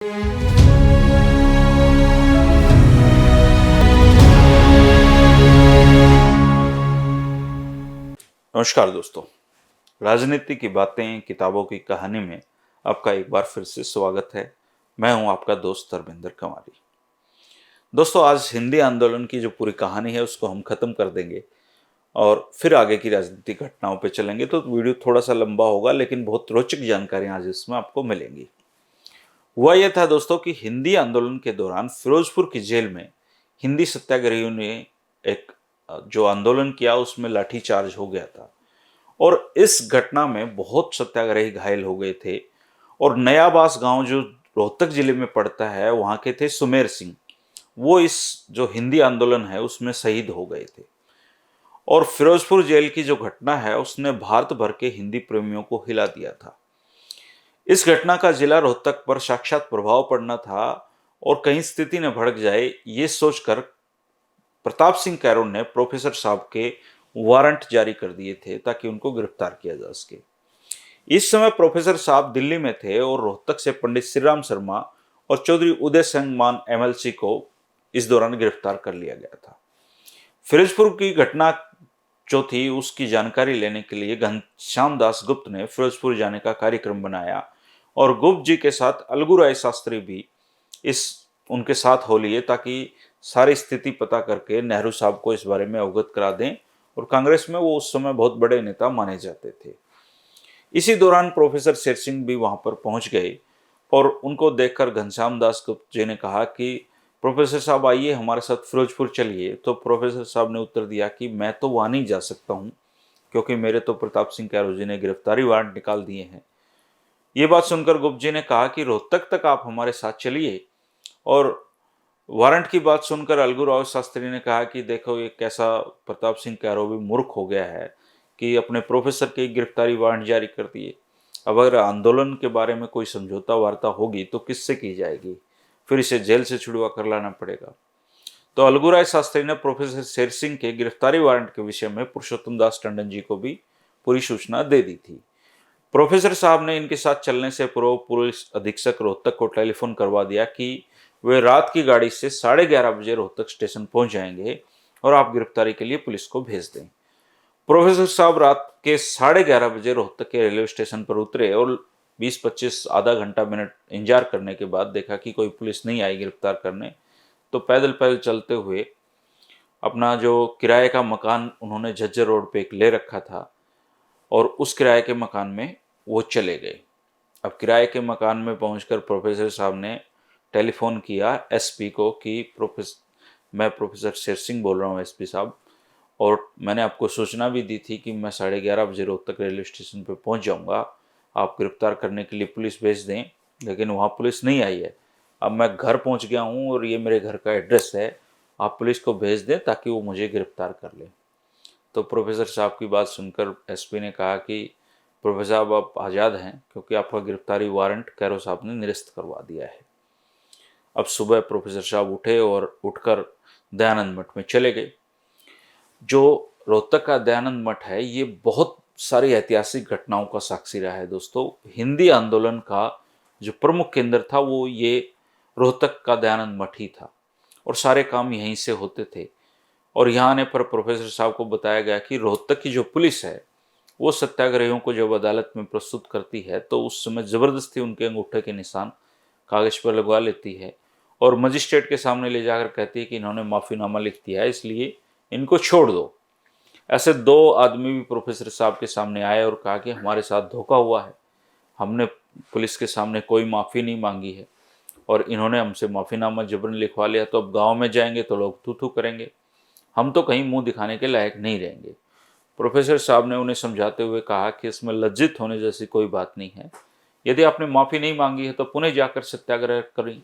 नमस्कार दोस्तों, राजनीति की बातें किताबों की कहानी में आपका एक बार फिर से स्वागत है। मैं हूं आपका दोस्त धर्मेंद्र कंवारी। दोस्तों, आज हिंदी आंदोलन की जो पूरी कहानी है उसको हम खत्म कर देंगे और फिर आगे की राजनीतिक घटनाओं पे चलेंगे। तो वीडियो थोड़ा सा लंबा होगा, लेकिन बहुत रोचक जानकारियां आज इसमें आपको मिलेंगी। हुआ यह था दोस्तों कि हिंदी आंदोलन के दौरान फिरोजपुर की जेल में हिंदी सत्याग्रहियों ने एक जो आंदोलन किया उसमें लाठीचार्ज हो गया था और इस घटना में बहुत सत्याग्रही घायल हो गए थे। और नयाबास गांव जो रोहतक जिले में पड़ता है, वहां के थे सुमेर सिंह। वो इस जो हिंदी आंदोलन है उसमें शहीद हो गए थे। और फिरोजपुर जेल की जो घटना है उसने भारत भर के हिंदी प्रेमियों को हिला दिया था। इस घटना का जिला रोहतक पर साक्षात प्रभाव पड़ना था और कहीं स्थिति न भड़क जाए, ये सोचकर प्रताप सिंह कैरों ने प्रोफेसर साहब के वारंट जारी कर दिए थे ताकि उनको गिरफ्तार किया जा सके। इस समय प्रोफेसर साहब दिल्ली में थे और रोहतक से पंडित श्री राम शर्मा और चौधरी उदय सिंह मान एमएलसी को इस दौरान गिरफ्तार कर लिया गया था। फिरोजपुर की घटना जो थी उसकी जानकारी लेने के लिए घनश्याम दास गुप्त ने फिरोजपुर जाने का कार्यक्रम बनाया और गुप्त जी के साथ अलगू राय शास्त्री भी इस उनके साथ हो लिए ताकि सारी स्थिति पता करके नेहरू साहब को इस बारे में अवगत करा दें। और कांग्रेस में वो उस समय बहुत बड़े नेता माने जाते थे। इसी दौरान प्रोफेसर शेर सिंह भी वहां पर पहुंच गए और उनको देखकर घनश्याम दास गुप्त जी ने कहा कि प्रोफेसर साहब आइए हमारे साथ फिरोजपुर चलिए। तो प्रोफेसर साहब ने उत्तर दिया कि मैं तो वहां नहीं जा सकता हूं, क्योंकि मेरे तो प्रताप सिंह कैरों जी ने गिरफ्तारी वारंट निकाल दिए हैं। ये बात सुनकर गुप्त जी ने कहा कि रोहतक तक आप हमारे साथ चलिए। और वारंट की बात सुनकर अलगू राव शास्त्री ने कहा कि देखो, ये कैसा प्रताप सिंह कैरों भी मूर्ख हो गया है कि अपने प्रोफेसर की गिरफ्तारी वारंट जारी कर दिए। अब अगर आंदोलन के बारे में कोई समझौता वार्ता होगी तो किससे की जाएगी, फिर इसे जेल से छुड़वा कर लाना पड़ेगा। तो अलगू राय शास्त्री ने प्रोफेसर शेर सिंह के गिरफ्तारी वारंट के विषय में पुरुषोत्तम दास टंडन जी को भी पूरी सूचना दे दी थी। प्रोफेसर साहब ने इनके साथ चलने से पूर्व पुलिस अधीक्षक रोहतक को टेलीफोन करवा दिया कि वे रात की गाड़ी से 11:30 बजे रोहतक स्टेशन पहुंच जाएंगे और आप गिरफ्तारी के लिए पुलिस को भेज दें। प्रोफेसर साहब रात के 11:30 बजे रोहतक के रेलवे स्टेशन पर उतरे और 20-25 आधा घंटा मिनट इंतजार करने के बाद देखा कि कोई पुलिस नहीं आई गिरफ्तार करने। तो पैदल पैदल चलते हुए अपना जो किराए का मकान उन्होंने झज्जर रोड पे एक ले रखा था और उस किराए के मकान में वो चले गए। अब किराए के मकान में पहुंचकर प्रोफेसर साहब ने टेलीफोन किया एसपी को कि मैं प्रोफेसर शेर सिंह बोल रहा हूँ एसपी साहब, और मैंने आपको सूचना भी दी थी कि मैं 11:30 बजे रोहतक रेलवे स्टेशन पर पहुंच जाऊंगा, आप गिरफ्तार करने के लिए पुलिस भेज दें। लेकिन वहाँ पुलिस नहीं आई है। अब मैं घर पहुँच गया हूँ और ये मेरे घर का एड्रेस है, आप पुलिस को भेज दें ताकि वो मुझे गिरफ्तार कर ले। तो प्रोफेसर साहब की बात सुनकर एसपी ने कहा कि प्रोफेसर साहब आप आज़ाद हैं, क्योंकि आपका गिरफ्तारी वारंट कैरो साहब ने निरस्त करवा दिया है। अब सुबह प्रोफेसर साहब उठे और उठकर दयानंद मठ में चले गए। जो रोहतक का दयानंद मठ है ये बहुत सारी ऐतिहासिक घटनाओं का साक्षी रहा है दोस्तों। हिंदी आंदोलन का जो प्रमुख केंद्र था वो ये रोहतक का दयानंद मठ ही था और सारे काम यहीं से होते थे। और यहाँ आने पर प्रोफेसर साहब को बताया गया कि रोहतक की जो पुलिस है वो सत्याग्रहियों को जब अदालत में प्रस्तुत करती है तो उस समय ज़बरदस्ती उनके अंगूठे के निशान कागज पर लगवा लेती है और मजिस्ट्रेट के सामने ले जाकर कहती है कि इन्होंने माफ़ीनामा लिख दिया है, इसलिए इनको छोड़ दो। ऐसे दो आदमी भी प्रोफेसर साहब के सामने आए और कहा कि हमारे साथ धोखा हुआ है, हमने पुलिस के सामने कोई माफ़ी नहीं मांगी है और इन्होंने हमसे माफ़ीनामा जबरन लिखवा लिया, तो अब गाँव में जाएंगे तो लोग थू थू करेंगे, हम तो कहीं मुंह दिखाने के लायक नहीं रहेंगे। प्रोफेसर साहब ने उन्हें समझाते हुए कहा कि इसमें लज्जित होने जैसी कोई बात नहीं है, यदि आपने माफ़ी नहीं मांगी है तो पुनः जाकर सत्याग्रह करें।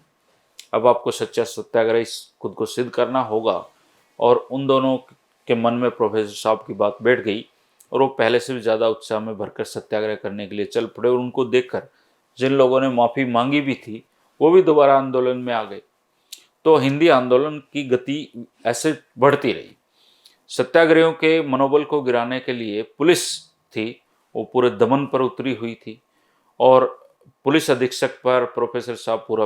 अब आपको सच्चा सत्याग्रही खुद को सिद्ध करना होगा। और उन दोनों के मन में प्रोफेसर साहब की बात बैठ गई और वो पहले से भी ज़्यादा उत्साह में भरकर सत्याग्रह करने के लिए चल पड़े। और उनको देखकर जिन लोगों ने माफ़ी मांगी भी थी वो भी दोबारा आंदोलन में आ गए। तो हिंदी आंदोलन की गति ऐसे बढ़ती रही। सत्याग्रहियों के मनोबल को गिराने के लिए पुलिस थी वो पूरे दमन पर उतरी हुई थी और पुलिस अधीक्षक पर प्रोफेसर साहब पूरा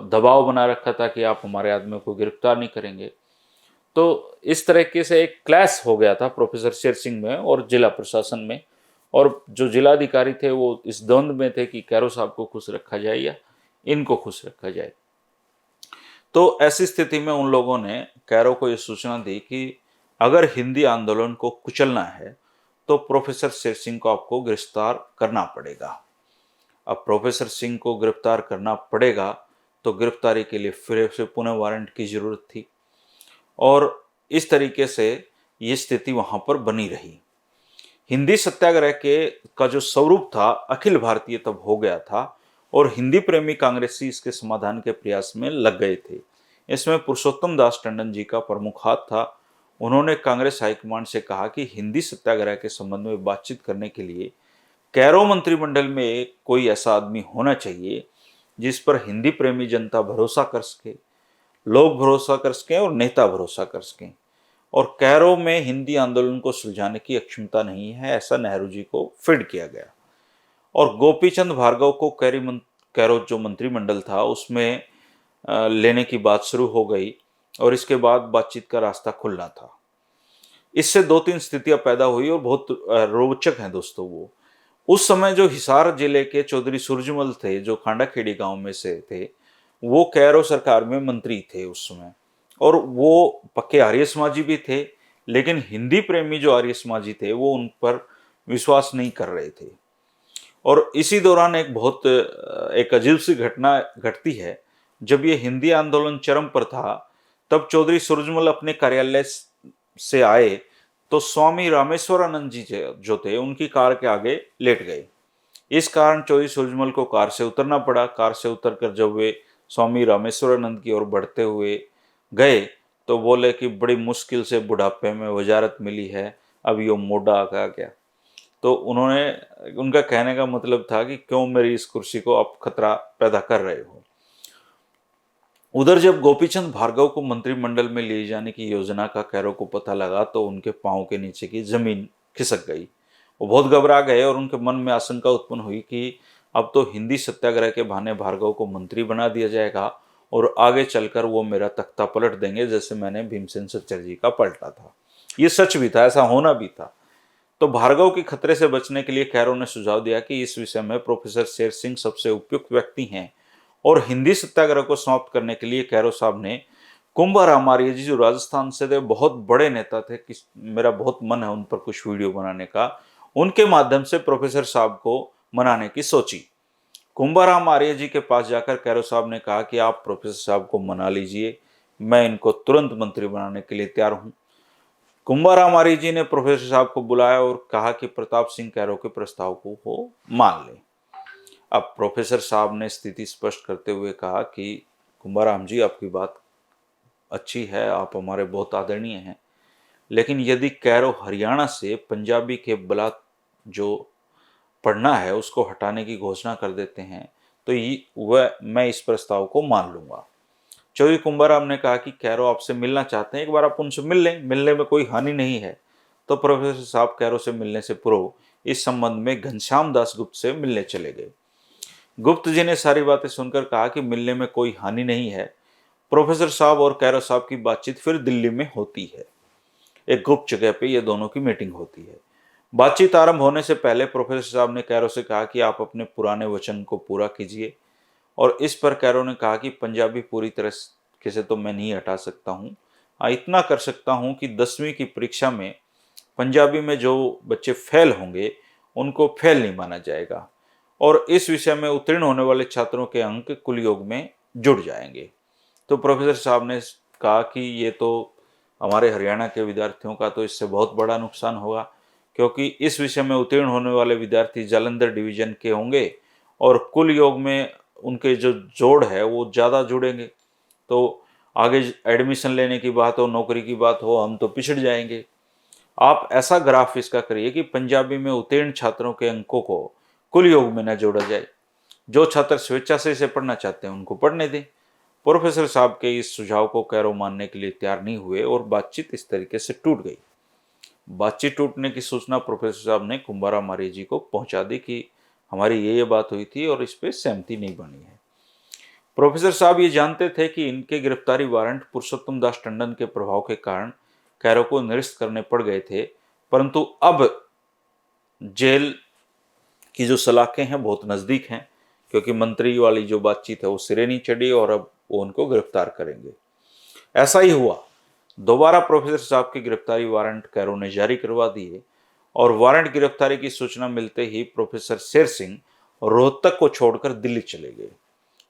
दबाव बना रखा था कि आप हमारे आदमी को गिरफ्तार नहीं करेंगे। तो इस तरीके से एक क्लैश हो गया था प्रोफेसर शेर सिंह में और जिला प्रशासन में, और जो जिलाधिकारी थे वो इस द्वंद में थे कि कैरो साहब को खुश रखा जाए या इनको खुश रखा जाए। तो ऐसी स्थिति में उन लोगों ने कैरो को ये सूचना दी कि अगर हिंदी आंदोलन को कुचलना है तो प्रोफेसर शेर सिंह को आपको गिरफ्तार करना पड़ेगा। अब प्रोफेसर सिंह को गिरफ्तार करना पड़ेगा तो गिरफ्तारी के लिए फिर से पुनः वारंट की जरूरत थी, और इस तरीके से ये स्थिति वहां पर बनी रही। हिंदी सत्याग्रह के का जो स्वरूप था अखिल भारतीय तब हो गया था, और हिंदी प्रेमी कांग्रेसी इसके समाधान के प्रयास में लग गए थे। इसमें पुरुषोत्तम दास टंडन जी का प्रमुख हाथ था। उन्होंने कांग्रेस हाईकमांड से कहा कि हिंदी सत्याग्रह के संबंध में बातचीत करने के लिए कैरो मंत्रिमंडल में कोई ऐसा आदमी होना चाहिए जिस पर हिंदी प्रेमी जनता भरोसा कर सके, लोग भरोसा कर सकें और नेता भरोसा कर सकें। और कैरो में हिंदी आंदोलन को सुलझाने की अक्षमता नहीं है, ऐसा नेहरू जी को फीड किया गया। और गोपीचंद भार्गव को कैरो जो मंत्रिमंडल था उसमें लेने की बात शुरू हो गई, और इसके बाद बातचीत का रास्ता खुलना था। इससे दो तीन स्थितियां पैदा हुई और बहुत रोचक हैं दोस्तों वो। उस समय जो हिसार जिले के चौधरी सूरजमल थे, जो खांडाखेड़ी गांव में से थे, वो कैरो सरकार में मंत्री थे उस समय, और वो पक्के आर्य समाजी भी थे, लेकिन हिंदी प्रेमी जो आर्य समाजी थे वो उन पर विश्वास नहीं कर रहे थे। और इसी दौरान एक अजीब सी घटना घटती है। जब ये हिंदी आंदोलन चरम पर था तब चौधरी सूरजमल अपने कार्यालय से आए तो स्वामी रामेश्वरानंद जी जो थे उनकी कार के आगे लेट गए। इस कारण चौधरी सूरजमल को कार से उतरना पड़ा। कार से उतरकर जब वे स्वामी रामेश्वरानंद की ओर बढ़ते हुए गए तो बोले कि बड़ी मुश्किल से बुढ़ापे में वजारत मिली है, अब यो मोटा आ गया। तो उनका कहने का मतलब था कि क्यों मेरी इस कुर्सी को आप खतरा पैदा कर रहे हो। उधर जब गोपीचंद भार्गव को मंत्रिमंडल में ले जाने की योजना का कैरो को पता लगा तो उनके पांव के नीचे की जमीन खिसक गई। वो बहुत घबरा गए और उनके मन में आशंका उत्पन्न हुई कि अब तो हिंदी सत्याग्रह के बहाने भार्गव को मंत्री बना दिया जाएगा और आगे चलकर वो मेरा तख्ता पलट देंगे, जैसे मैंने भीमसेन सच्चर जी का पलटा था। ये सच भी था, ऐसा होना भी था। तो भार्गव के खतरे से बचने के लिए कैरो ने सुझाव दिया कि इस विषय में प्रोफेसर शेर सिंह सबसे उपयुक्त व्यक्ति हैं, और हिंदी सत्याग्रह को समाप्त करने के लिए कैरो साहब ने कुंभाराम आर्य जी जो राजस्थान से थे, बहुत बड़े नेता थे, कि मेरा बहुत मन है उन पर कुछ वीडियो बनाने का, उनके माध्यम से प्रोफेसर साहब को मनाने की सोची। कुंभाराम आर्य जी के पास जाकर कैरो साहब ने कहा कि आप प्रोफेसर साहब को मना लीजिए, मैं इनको तुरंत मंत्री बनाने के लिए तैयार हूं। कुंभाराम आर्य जी ने प्रोफेसर साहब को बुलाया और कहा कि प्रताप सिंह कैरो के प्रस्ताव को वो मान ले। अब प्रोफेसर साहब ने स्थिति स्पष्ट करते हुए कहा कि कुंभाराम जी, आपकी बात अच्छी है, आप हमारे बहुत आदरणीय हैं, लेकिन यदि कैरो हरियाणा से पंजाबी के बलात् जो पढ़ना है उसको हटाने की घोषणा कर देते हैं तो मैं इस प्रस्ताव को मान लूंगा। चौधरी कुंभाराम ने कहा कि कैरो आपसे मिलना चाहते हैं, एक बार आप उनसे मिल लें, मिलने में कोई हानि नहीं है। तो प्रोफेसर साहब कैरो से मिलने से पूर्व इस संबंध में घनश्याम दास गुप्त से मिलने चले गए। गुप्त जी ने सारी बातें सुनकर कहा कि मिलने में कोई हानि नहीं है। प्रोफेसर साहब और कैरो साहब की बातचीत फिर दिल्ली में होती है। एक गुप्त जगह पे ये दोनों की मीटिंग होती है। बातचीत आरंभ होने से पहले प्रोफेसर साहब ने कैरो से कहा कि आप अपने पुराने वचन को पूरा कीजिए, और इस पर कैरो ने कहा कि पंजाबी पूरी तरह से तो मैं नहीं हटा सकता हूँ, इतना कर सकता हूँ कि 10वीं की परीक्षा में पंजाबी में जो बच्चे फेल होंगे उनको फेल नहीं माना जाएगा, और इस विषय में उत्तीर्ण होने वाले छात्रों के अंक कुल योग में जुड़ जाएंगे। तो प्रोफेसर साहब ने कहा कि ये तो हमारे हरियाणा के विद्यार्थियों का तो इससे बहुत बड़ा नुकसान होगा, क्योंकि इस विषय में उत्तीर्ण होने वाले विद्यार्थी जालंधर डिवीजन के होंगे और कुल योग में उनके जो जोड़ है वो ज़्यादा जुड़ेंगे, तो आगे एडमिशन लेने की बात हो, नौकरी की बात हो, हम तो पिछड़ जाएंगे। आप ऐसा ग्राफ इसका करिए कि पंजाबी में उत्तीर्ण छात्रों के अंकों को कुल योग में न जोड़ा जाए। जो छात्र स्वेच्छा से इसे पढ़ना चाहते हैं उनको पढ़ने दें। प्रोफेसर साहब के इस सुझाव को कैरो मानने के लिए तैयार नहीं हुए और बातचीत इस तरीके से टूट गई। बातचीत टूटने की सूचना प्रोफेसर साहब ने कुंभाराम आर्य जी को पहुंचा दी कि हमारी ये बात हुई थी और इस पर सहमति नहीं बनी है। प्रोफेसर साहब ये जानते थे कि इनके गिरफ्तारी वारंट पुरुषोत्तम दास टंडन के प्रभाव के कारण कैरो को निरस्त करने पड़ गए थे, परंतु अब जेल की जो सलाखें हैं बहुत नज़दीक हैं, क्योंकि मंत्री वाली जो बातचीत है वो सिरे नहीं चढ़ी और अब वो उनको गिरफ्तार करेंगे। ऐसा ही हुआ। दोबारा प्रोफेसर साहब की गिरफ्तारी वारंट कैरो ने जारी करवा दिए और वारंट गिरफ्तारी की सूचना मिलते ही प्रोफेसर शेर सिंह रोहतक को छोड़कर दिल्ली चले गए।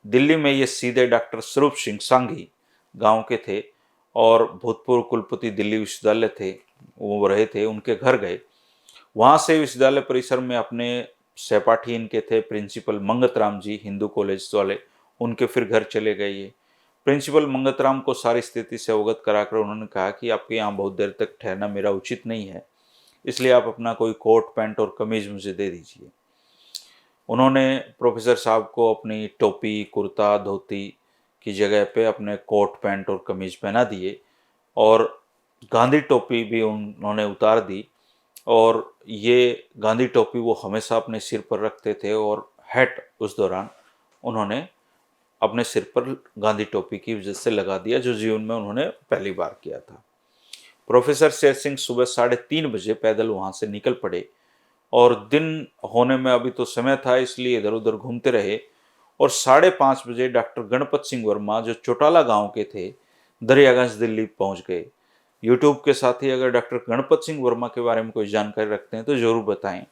दिल्ली में ये सीधे डॉक्टर स्वरूप सिंह सांघी गांव के थे और भूतपूर्व कुलपति दिल्ली विश्वविद्यालय थे, वो रहे थे, उनके घर गए। वहां से विश्वविद्यालय परिसर में अपने सहपाठी इनके थे प्रिंसिपल मंगतराम जी, हिंदू कॉलेज वाले, उनके फिर घर चले गए। ये प्रिंसिपल मंगतराम को सारी स्थिति से अवगत कराकर उन्होंने कहा कि आपके यहाँ बहुत देर तक ठहरना मेरा उचित नहीं है, इसलिए आप अपना कोई कोट पैंट और कमीज मुझे दे दीजिए। उन्होंने प्रोफेसर साहब को अपनी टोपी, कुर्ता, धोती की जगह पे अपने कोट पैंट और कमीज पहना दिए और गांधी टोपी भी उन्होंने उतार दी। और ये गांधी टोपी वो हमेशा अपने सिर पर रखते थे और हैट उस दौरान उन्होंने अपने सिर पर गांधी टोपी की वजह से लगा दिया, जो जीवन में उन्होंने पहली बार किया था। प्रोफेसर शेर सिंह सुबह 3:30 बजे पैदल वहां से निकल पड़े और दिन होने में अभी तो समय था, इसलिए इधर उधर घूमते रहे और 5:30 बजे डॉक्टर गणपत सिंह वर्मा, जो चौटाला गांव के थे, दरियागंज दिल्ली पहुंच गए। यूट्यूब के साथी अगर डॉक्टर गणपत सिंह वर्मा के बारे में कोई जानकारी रखते हैं तो जरूर बताएं।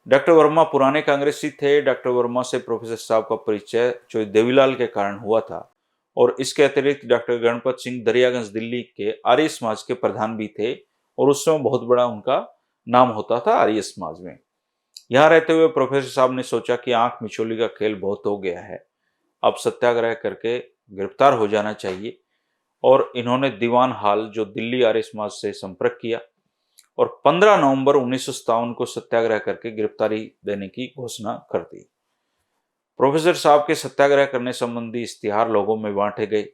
डॉक्टर वर्मा पुराने कांग्रेसी थे। डॉक्टर वर्मा से प्रोफेसर साहब का परिचय जो देवीलाल के कारण हुआ था और इसके अतिरिक्त डॉक्टर गणपत सिंह दरियागंज दिल्ली के आर्य समाज के प्रधान भी थे और उस समय बहुत बड़ा उनका नाम होता था आर्य समाज में। यहाँ रहते हुए प्रोफेसर साहब ने सोचा कि आंख मिचौली का खेल बहुत हो गया है, अब सत्याग्रह करके गिरफ्तार हो जाना चाहिए। और इन्होंने दीवान हाल जो दिल्ली आर्य समाज से संपर्क किया और 15 नवंबर 1957 को सत्याग्रह करके गिरफ्तारी देने की घोषणा कर दी। प्रोफेसर साहब के सत्याग्रह करने संबंधी इश्तिहार लोगों में बांटे गए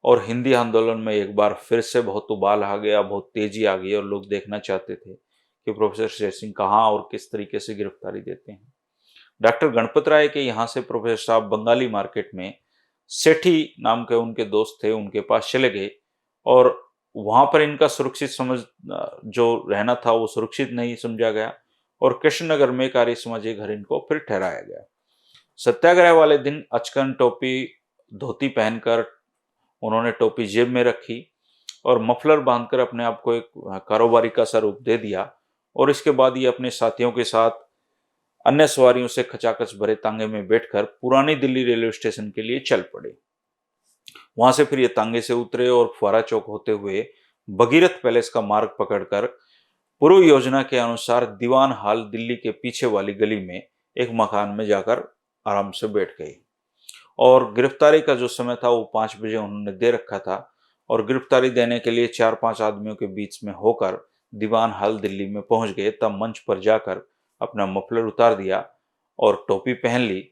और हिंदी आंदोलन में एक बार फिर से बहुत उबाल आ गया, बहुत तेजी आ गई और लोग देखना चाहते थे कि प्रोफेसर शेर सिंह कहाँ और किस तरीके से गिरफ्तारी देते हैं। डॉक्टर गणपत राय के यहाँ से प्रोफेसर साहब बंगाली मार्केट में सेठी नाम के उनके दोस्त थे, उनके पास चले गए और वहां पर इनका सुरक्षित समझ जो रहना था वो सुरक्षित नहीं समझा गया और कृष्णनगर में एक आर्य समाजी घर इनको फिर ठहराया गया। सत्याग्रह वाले दिन अचकन टोपी, धोती पहनकर उन्होंने टोपी जेब में रखी और मफलर बांधकर अपने आप को एक कारोबारी का सा रूप दे दिया और इसके बाद ये अपने साथियों के साथ अन्य सवारियों से खचाखच भरे तांगे में बैठकर पुरानी दिल्ली रेलवे स्टेशन के लिए चल पड़े। वहां से फिर ये तांगे से उतरे और फुआरा चौक होते हुए भगीरथ पैलेस का मार्ग पकड़कर पूर्व योजना के अनुसार दीवान हाल दिल्ली के पीछे वाली गली में एक मकान में जाकर आराम से बैठ गए। और गिरफ्तारी का जो समय था वो 5 बजे उन्होंने दे रखा था और गिरफ्तारी देने के लिए 4-5 आदमियों के बीच में होकर दीवान हाल दिल्ली में पहुंच गए। तब मंच पर जाकर अपना मफलर उतार दिया और टोपी पहन ली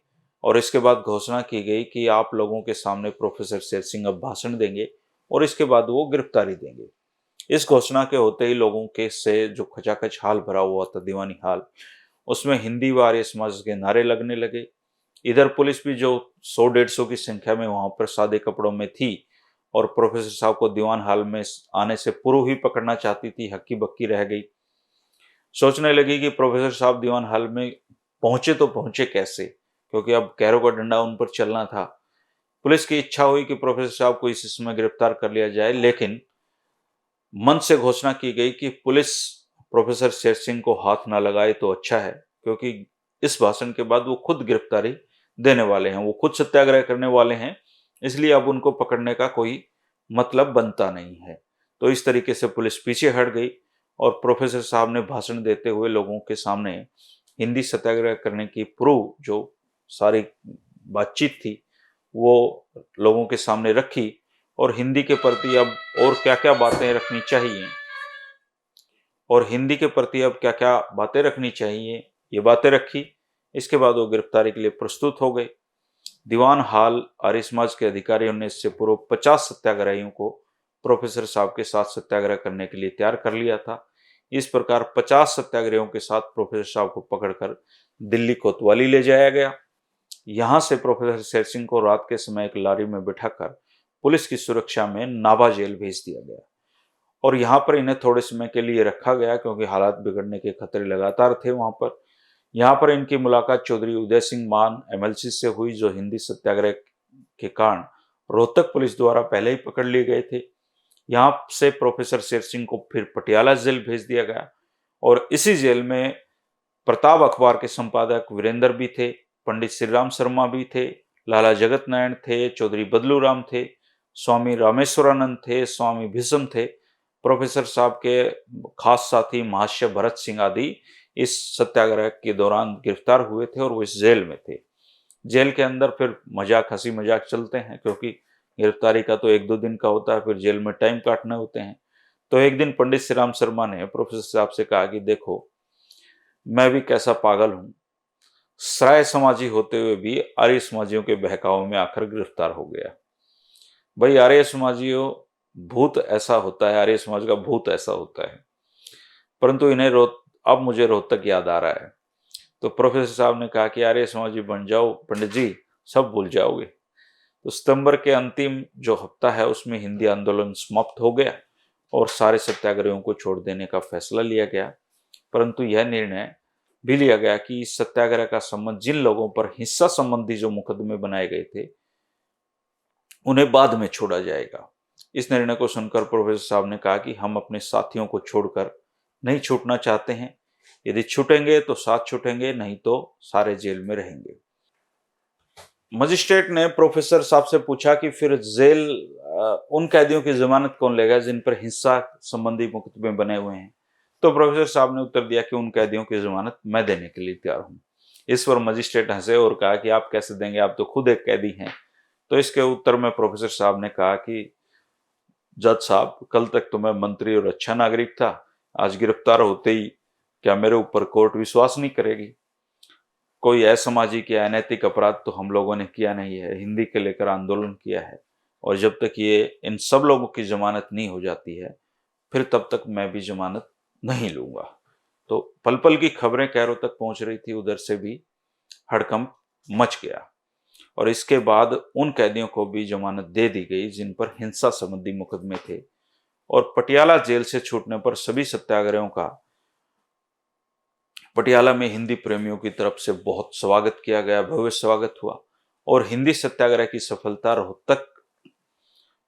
और इसके बाद घोषणा की गई कि आप लोगों के सामने प्रोफेसर शेर सिंह अब भाषण देंगे और इसके बाद वो गिरफ्तारी देंगे। इस घोषणा के होते ही लोगों के से जो खचाखच हाल भरा हुआ था, दीवानी हाल, उसमें हिंदी व आर्य समाज के नारे लगने लगे। इधर पुलिस भी जो 100-150 की संख्या में वहां पर सादे कपड़ों में थी और प्रोफेसर साहब को दीवान हाल में आने से पूर्व ही पकड़ना चाहती थी, हक्की बक्की रह गई। सोचने लगी कि प्रोफेसर साहब दीवान हाल में पहुंचे तो पहुंचे कैसे, क्योंकि अब कैरो का डंडा उन पर चलना था। पुलिस की इच्छा हुई कि प्रोफेसर साहब को इस समय गिरफ्तार कर लिया जाए, लेकिन मन से घोषणा की गई कि पुलिस प्रोफेसर शेर सिंह को हाथ ना लगाए तो अच्छा है, क्योंकि इस भाषण के बाद वो खुद गिरफ्तारी देने वाले हैं, वो खुद सत्याग्रह करने वाले हैं, इसलिए अब उनको पकड़ने का कोई मतलब बनता नहीं है। तो इस तरीके से पुलिस पीछे हट गई और प्रोफेसर साहब ने भाषण देते हुए लोगों के सामने हिंदी सत्याग्रह करने की पूर्व जो सारी बातचीत थी वो लोगों के सामने रखी और हिंदी के प्रति अब और क्या क्या बातें रखनी चाहिए और हिंदी के प्रति अब क्या क्या बातें रखनी चाहिए, ये बातें रखी। इसके बाद वो गिरफ्तारी के लिए प्रस्तुत हो गए। दीवान हाल आर्य समाज के अधिकारियों ने इससे पूर्व 50 सत्याग्रहियों को प्रोफेसर साहब के साथ सत्याग्रह करने के लिए तैयार कर लिया था। इस प्रकार 50 सत्याग्रहियों के साथ प्रोफेसर साहब को पकड़कर दिल्ली कोतवाली ले जाया गया। यहां से प्रोफेसर शेर सिंह को रात के समय एक लारी में बिठाकर पुलिस की सुरक्षा में नाभा जेल भेज दिया गया और यहाँ पर इन्हें थोड़े समय के लिए रखा गया क्योंकि हालात बिगड़ने के खतरे लगातार थे वहां पर। यहाँ पर इनकी मुलाकात चौधरी उदय सिंह मान एमएलसी से हुई, जो हिंदी सत्याग्रह के कारण रोहतक पुलिस द्वारा पहले ही पकड़ लिए गए थे। यहाँ से प्रोफेसर शेर सिंह को फिर पटियाला जेल भेज दिया गया और इसी जेल में प्रताप अखबार के संपादक वीरेंद्र भी थे, पंडित श्री राम शर्मा भी थे, लाला जगत नारायण थे, चौधरी बदलू राम थे, स्वामी रामेश्वरानंद थे, स्वामी भीष्म थे। प्रोफेसर साहब के खास साथी महाशय भरत सिंह आदि इस सत्याग्रह के दौरान गिरफ्तार हुए थे और वो इस जेल में थे। जेल के अंदर फिर हंसी मजाक चलते हैं क्योंकि गिरफ्तारी का तो 1-2 दिन का होता है, फिर जेल में टाइम काटने होते हैं। तो एक दिन पंडित श्री राम शर्मा ने प्रोफेसर साहब से कहा कि देखो, मैं भी कैसा पागल हूं, सराय समाजी होते हुए भी आर्य समाजियों के बहकावे में आकर गिरफ्तार हो गया। भाई आर्य समाजियों, भूत ऐसा होता है, आर्य समाज का भूत ऐसा होता है। परंतु इन्हें अब मुझे रोहतक याद आ रहा है। तो प्रोफेसर साहब ने कहा कि आर्य समाजी बन जाओ पंडित जी, सब भूल जाओगे। तो सितंबर के अंतिम जो हफ्ता है उसमें हिंदी आंदोलन समाप्त हो गया और सारे सत्याग्रहियों को छोड़ देने का फैसला लिया गया। परंतु यह निर्णय भी लिया गया कि इस सत्याग्रह का संबंध जिन लोगों पर हिंसा संबंधी जो मुकदमे बनाए गए थे उन्हें बाद में छोड़ा जाएगा। इस निर्णय को सुनकर प्रोफेसर साहब ने कहा कि हम अपने साथियों को छोड़कर नहीं छूटना चाहते हैं, यदि छूटेंगे तो साथ छूटेंगे, नहीं तो सारे जेल में रहेंगे। मजिस्ट्रेट ने प्रोफेसर साहब से पूछा कि फिर जेल उन कैदियों की जमानत कौन लेगा जिन पर हिंसा संबंधी मुकदमे बने हुए हैं। तो प्रोफेसर साहब ने उत्तर दिया कि उन कैदियों की जमानत मैं देने के लिए तैयार हूं। इस पर मजिस्ट्रेट हंसे और कहा कि आप कैसे देंगे, आप तो खुद एक कैदी हैं। तो इसके उत्तर में प्रोफेसर साहब ने कहा कि जज साहब, कल तक तो मैं मंत्री और अच्छा नागरिक था, आज गिरफ्तार होते ही क्या मेरे ऊपर कोर्ट विश्वास नहीं करेगी? कोई असामाजिक या अनैतिक अपराध तो हम लोगों ने किया नहीं है, हिंदी के लेकर आंदोलन किया है और जब तक ये इन सब लोगों की जमानत नहीं हो जाती है फिर तब तक मैं भी जमानत नहीं लूंगा। तो पल पल की खबरें कैरो तक पहुंच रही थी, उधर से भी हड़कंप मच गया और इसके बाद उन कैदियों को भी जमानत दे दी गई जिन पर हिंसा संबंधी मुकदमे थे और पटियाला जेल से छूटने पर सभी सत्याग्रहियों का पटियाला में हिंदी प्रेमियों की तरफ से बहुत स्वागत किया गया, भव्य स्वागत हुआ और हिंदी सत्याग्रह की सफलता रोहतक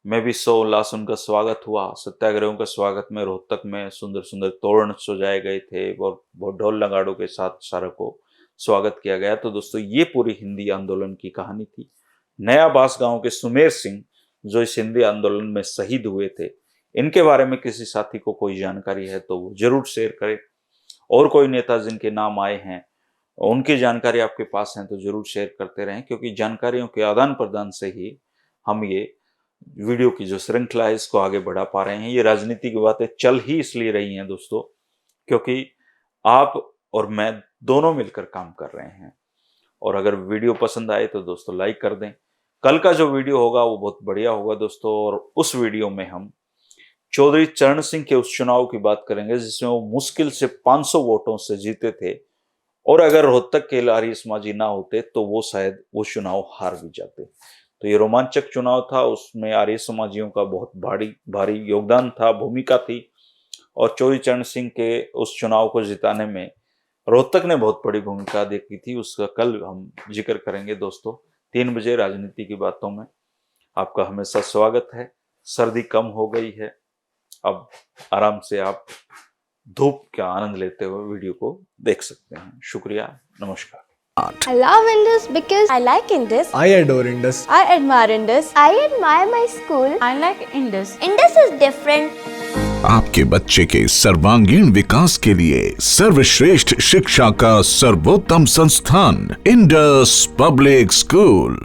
में भी उल्लास उनका स्वागत हुआ। सत्याग्रहियों के स्वागत में रोहतक में सुंदर सुंदर तोरण सजाए गए थे और बहुत ढोल नगाड़ों के साथ सारों को स्वागत किया गया। तो दोस्तों, ये पूरी हिंदी आंदोलन की कहानी थी। नया बास गांव के सुमेर सिंह जो इस हिंदी आंदोलन में शहीद हुए थे, इनके बारे में किसी साथी को कोई जानकारी है तो वो जरूर शेयर करें। और कोई नेता जिनके नाम आए हैं, उनकी जानकारी आपके पास है तो जरूर शेयर करते रहें, क्योंकि जानकारियों के आदान प्रदान से ही हम ये वीडियो की जो श्रृंखला है इसको आगे बढ़ा पा रहे हैं। ये राजनीति की बातें चल ही इसलिए रही हैं दोस्तों, क्योंकि आप और मैं दोनों मिलकर काम कर रहे हैं। और अगर वीडियो पसंद आए तो दोस्तों लाइक कर दें। कल का जो वीडियो होगा वो बहुत बढ़िया होगा दोस्तों, और उस वीडियो में हम चौधरी चरण सिंह के उस चुनाव की बात करेंगे जिसमें वो मुश्किल से 500 वोटों से जीते थे और अगर रोहतक के आर्य समाजी ना होते तो वो शायद वो चुनाव हार भी जाते। तो ये रोमांचक चुनाव था, उसमें आर्य समाजियों का बहुत भारी योगदान था, भूमिका थी और चौधरी चरण सिंह के उस चुनाव को जिताने में रोहतक ने बहुत बड़ी भूमिका देखी थी। उसका कल हम जिक्र करेंगे दोस्तों 3 बजे राजनीति की बातों में। आपका हमेशा स्वागत है। सर्दी कम हो गई है, अब आराम से आप धूप का आनंद लेते हुए वीडियो को देख सकते हैं। शुक्रिया, नमस्कार। I love Indus because I like Indus. I adore Indus. I admire Indus. I admire my school. I like Indus. Indus is different. आपके बच्चे के सर्वांगीण विकास के लिए सर्वश्रेष्ठ शिक्षा का सर्वोत्तम संस्थान इंडस पब्लिक स्कूल।